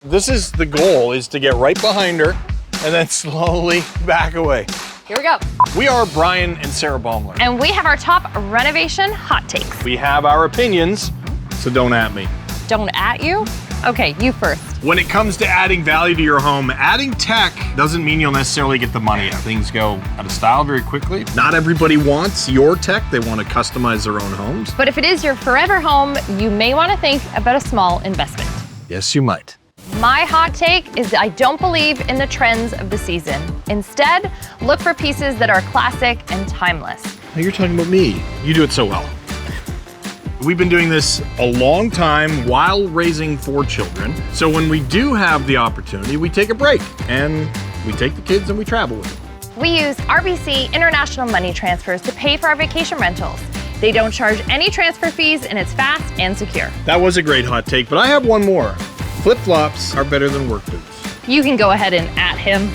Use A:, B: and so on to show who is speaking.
A: This is the goal, is to get right behind her and then slowly back away.
B: Here we go.
A: We are Bryan and Sarah Baeumler.
B: And we have our top renovation hot takes.
A: We have our opinions, so don't at me.
B: Don't at you? Okay, you first.
A: When it comes to adding value to your home, adding tech doesn't mean you'll necessarily get the money. Things go out of style very quickly. Not everybody wants your tech. They want to customize their own homes.
B: But if it is your forever home, you may want to think about a small investment.
A: Yes, you might.
B: My hot take is I don't believe in the trends of the season. Instead, look for pieces that are classic and timeless.
A: Now you're talking about me. You do it so well. We've been doing this a long time while raising 4 children. So when we do have the opportunity, we take a break and we take the kids and we travel with them.
B: We use RBC international money transfers to pay for our vacation rentals. They don't charge any transfer fees and it's fast and secure.
A: That was a great hot take, but I have one more. Flip-flops are better than work boots.
B: You can go ahead and at him.